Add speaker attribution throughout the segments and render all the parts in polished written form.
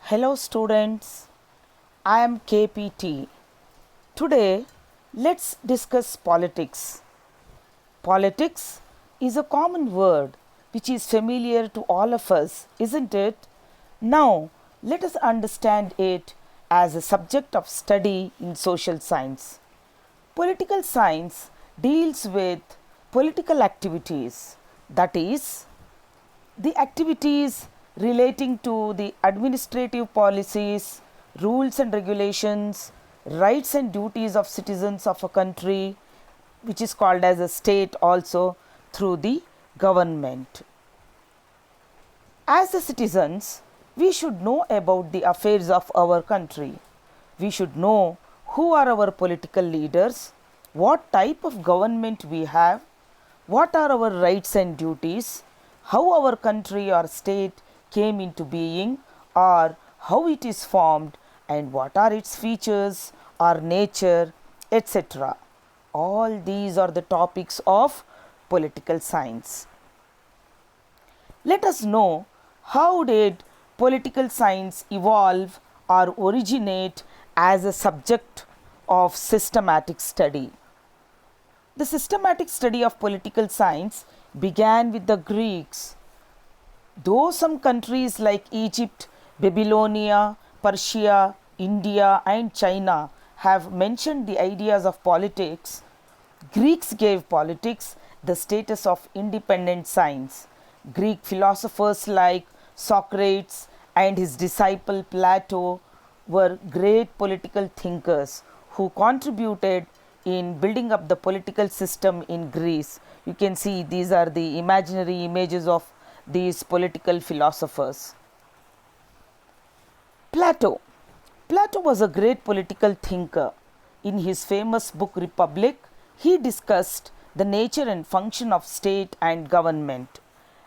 Speaker 1: Hello students, I am KPT. Today let's discuss politics. Politics is a common word which is familiar to all of us, isn't it? Now let us understand it as a subject of study in social science. Political science deals with political activities, that is, the activities relating to the administrative policies, rules and regulations, rights and duties of citizens of a country, which is called as a state also, through the government. As the citizens, we should know about the affairs of our country. We should know who are our political leaders, what type of government we have, what are our rights and duties, how our country or state came into being, or how it is formed, and what are its features or nature, etc. All these are the topics of political science. Let us know how did political science evolve or originate as a subject of systematic study. The systematic study of political science began with the Greeks. Though some countries like Egypt, Babylonia, Persia, India and China have mentioned the ideas of politics, Greeks gave politics the status of independent science. Greek philosophers like Socrates and his disciple Plato were great political thinkers who contributed in building up the political system in Greece. You can see these are the imaginary images of these political philosophers. Plato was a great political thinker. In his famous book Republic, he discussed the nature and function of state and government.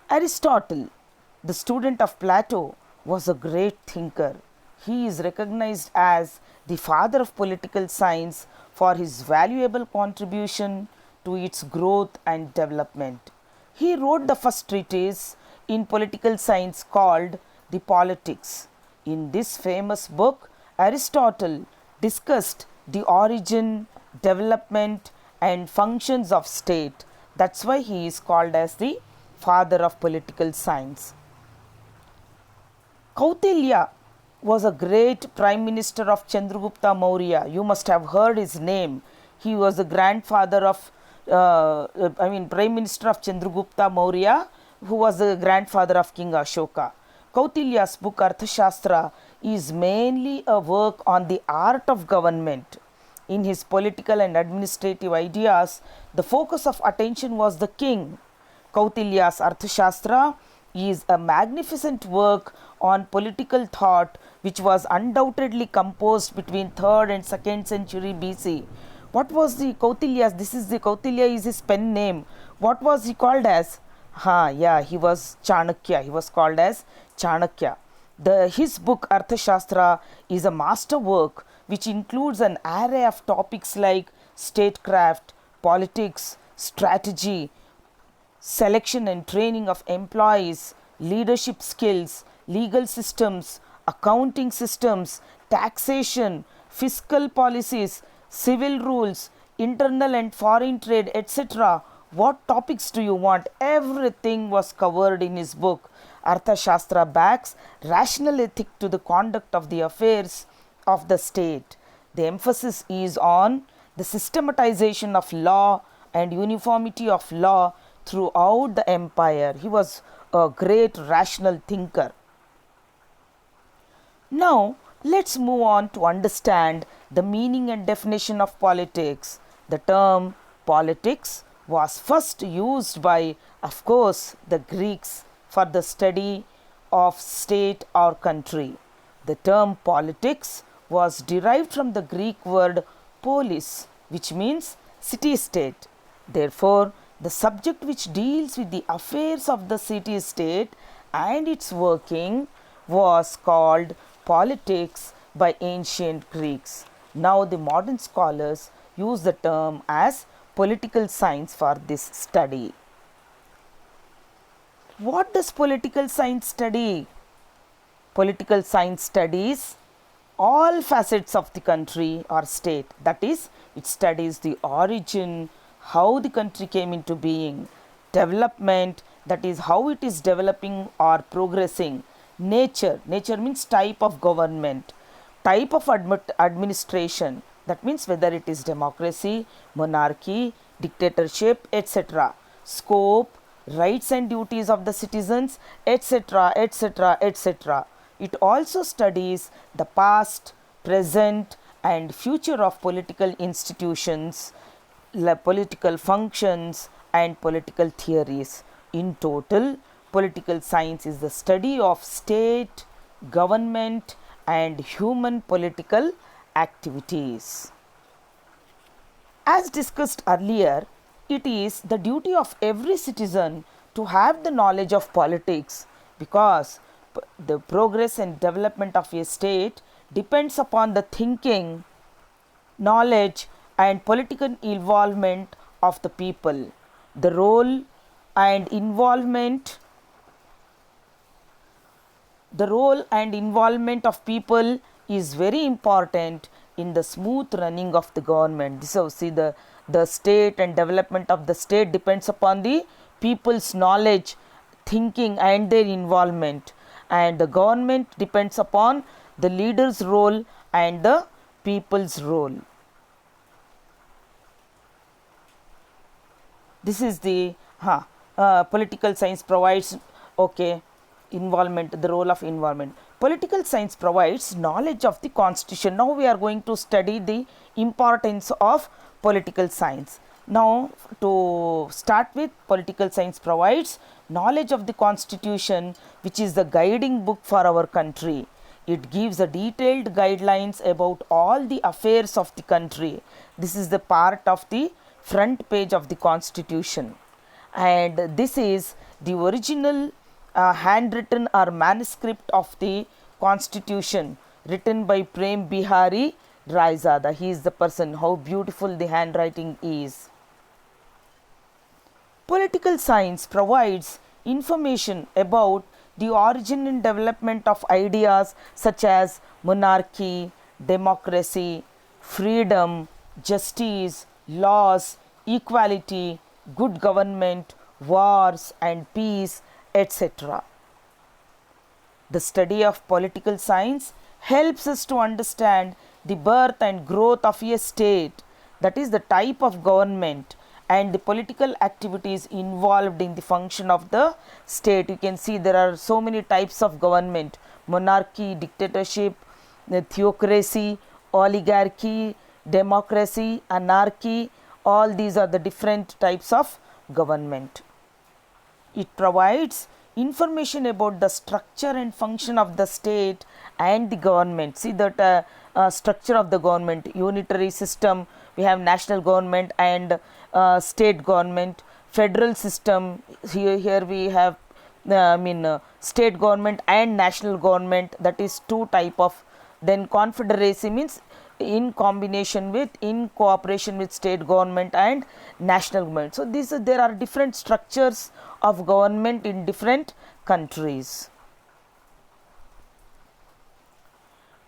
Speaker 1: Aristotle, the student of Plato, was a great thinker. He is recognized as the father of political science for his valuable contribution to its growth and development. He wrote the first treatise in political science called the Politics. In this famous book, Aristotle discussed the origin, development and functions of state. That's why he is called as the father of political science. Kautilya was a great prime minister of Chandragupta Maurya. You must have heard his name. He was the grandfather of prime minister of Chandragupta Maurya, who was the grandfather of King Ashoka. Kautilya's book Arthashastra is mainly a work on the art of government. In his political and administrative ideas, the focus of attention was the king. Kautilya's Arthashastra is a magnificent work on political thought which was undoubtedly composed between 3rd and 2nd century BC. What was the Kautilya's? This is the Kautilya is his pen name. What was he called as? He was Chanakya. He was called as Chanakya. His book Arthashastra is a masterwork which includes an array of topics like statecraft, politics, strategy, selection and training of employees, leadership skills, legal systems, accounting systems, taxation, fiscal policies, civil rules, internal and foreign trade, etc. What topics do you want? Everything was covered in his book. Arthashastra backs rational ethic to the conduct of the affairs of the state. The emphasis is on the systematization of law and uniformity of law throughout the empire. He was a great rational thinker. Now, let's move on to understand the meaning and definition of politics. The term politics was first used by, of course, the Greeks for the study of state or country. The term politics was derived from the Greek word polis, which means city-state. Therefore, the subject which deals with the affairs of the city-state and its working was called politics by ancient Greeks. Now, the modern scholars use the term as political science for this study. What does political science study? political science studies all facets of the country or state. That is, it studies the origin, how the country came into being, development, that is how it is developing or progressing, nature, nature means type of government, type of administration, that means whether it is democracy, monarchy, dictatorship, etc., scope, rights and duties of the citizens, etc., etc., etc. It also studies the past, present and future of political institutions, political functions and political theories. In total, political science is the study of state, government and human political activities. As discussed earlier, it is the duty of every citizen to have the knowledge of politics, because the progress and development of a state depends upon the thinking, knowledge and political involvement of the people. The role and involvement of people is very important in the smooth running of the government. So see, the state and development of the state depends upon the people's knowledge, thinking and their involvement, and the government depends upon the leader's role and the people's role. This is the political science provides involvement, the role of involvement. Political science provides knowledge of the constitution. Now we are going to study the importance of political science. Now to start with, political science provides knowledge of the constitution, which is the guiding book for our country. It gives a detailed guidelines about all the affairs of the country. This is the part of the front page of the constitution, and this is the original handwritten or manuscript of the constitution written by Prem Bihari Raizada. He is the person. How beautiful the handwriting is. Political science provides information about the origin and development of ideas such as monarchy, democracy, freedom, justice, laws, equality, good government, wars and peace, etc. The study of political science helps us to understand the birth and growth of a state, that is the type of government and the political activities involved in the function of the state. You can see there are so many types of government: monarchy, dictatorship, theocracy, oligarchy, democracy, anarchy. All these are the different types of government. It provides information about the structure and function of the state and the government. See that structure of the government: unitary system, we have national government and state government. Federal system, here we have state government and national government, that is two type of. Then confederacy means in combination with, in cooperation with state government and national government. So there are different structures of government in different countries.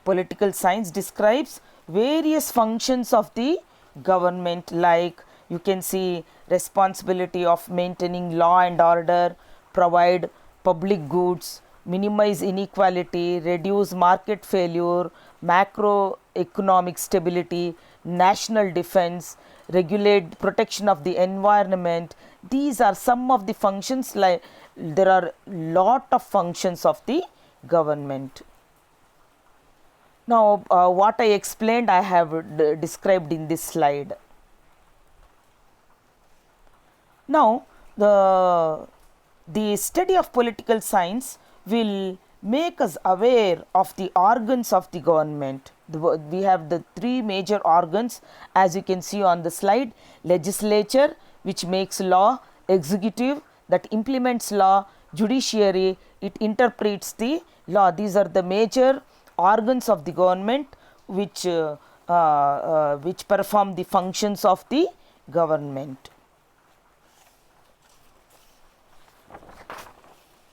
Speaker 1: Political science describes various functions of the government, like you can see responsibility of maintaining law and order, provide public goods, minimize inequality, reduce market failure, macroeconomic stability, national defense, regulate protection of the environment. These are some of the functions. Like there are lot of functions of the government. Now what I explained I have described in this slide. Now the study of political science will make us aware of the organs of the government. We have the three major organs, as you can see on the slide: legislature, which makes law; executive, that implements law; judiciary, it interprets the law. These are the major organs of the government which perform the functions of the government.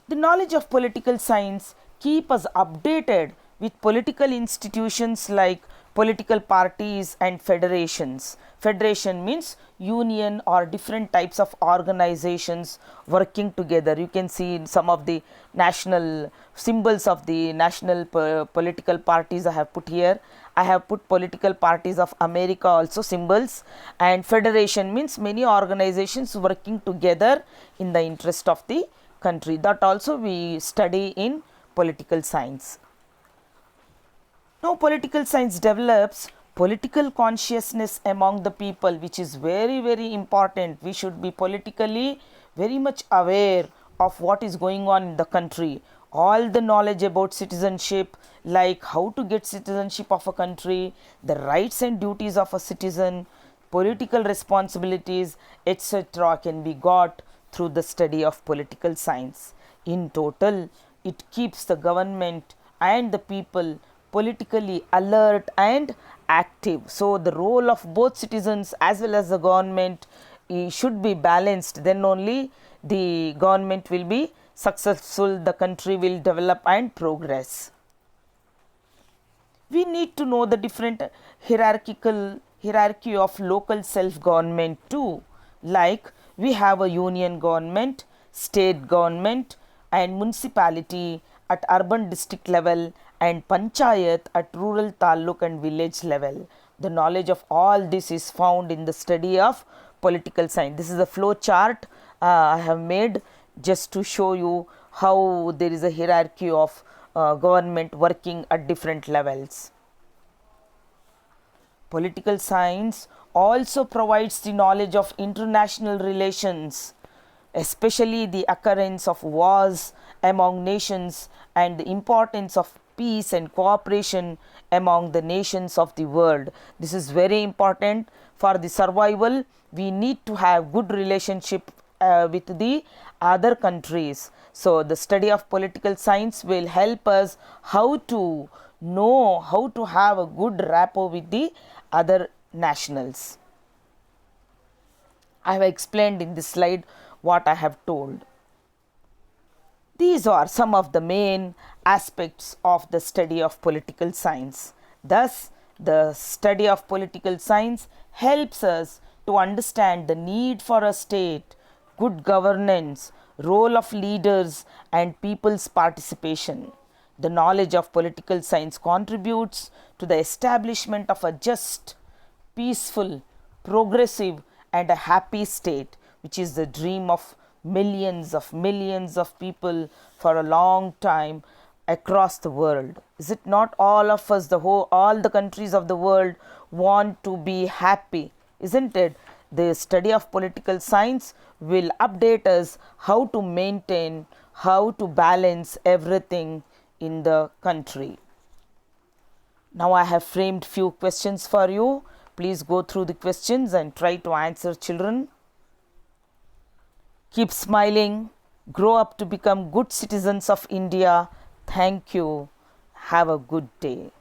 Speaker 1: The knowledge of political science keep us updated with political institutions like political parties and federations. Federation means union or different types of organizations working together. You can see in some of the national symbols of the national political parties I have put here. I have put political parties of America also symbols, and federation means many organizations working together in the interest of the country. That also we study in political science. Now, political science develops political consciousness among the people, which is very, very important. We should be politically very much aware of what is going on in the country. All the knowledge about citizenship, like how to get citizenship of a country, the rights and duties of a citizen, political responsibilities, etc., can be got through the study of political science. In total, it keeps the government and the people politically alert and active. So, the role of both citizens as well as the government should be balanced, then only the government will be successful, the country will develop and progress. We need to know the different hierarchy of local self government too, like we have a union government, state government and municipality at urban district level and panchayat at rural taluk and village level. The knowledge of all this is found in the study of political science. This is a flow chart I have made just to show you how there is a hierarchy of government working at different levels. Political science also provides the knowledge of international relations, especially the occurrence of wars among nations and the importance of peace and cooperation among the nations of the world. This is very important for the survival. We need to have good relationship with the other countries. So, the study of political science will help us how to know how to have a good rapport with the other nationals. I have explained in this slide what I have told. These are some of the main aspects of the study of political science. Thus, the study of political science helps us to understand the need for a state, good governance, role of leaders and people's participation. The knowledge of political science contributes to the establishment of a just, peaceful, progressive and a happy state, which is the dream of millions of people for a long time across the world. Is it not? All of us, all the countries of the world want to be happy, isn't it? The study of political science will update us how to maintain, how to balance everything in the country. Now I have framed few questions for you. Please go through the questions and try to answer, children. Keep smiling. Grow up to become good citizens of India. Thank you. Have a good day.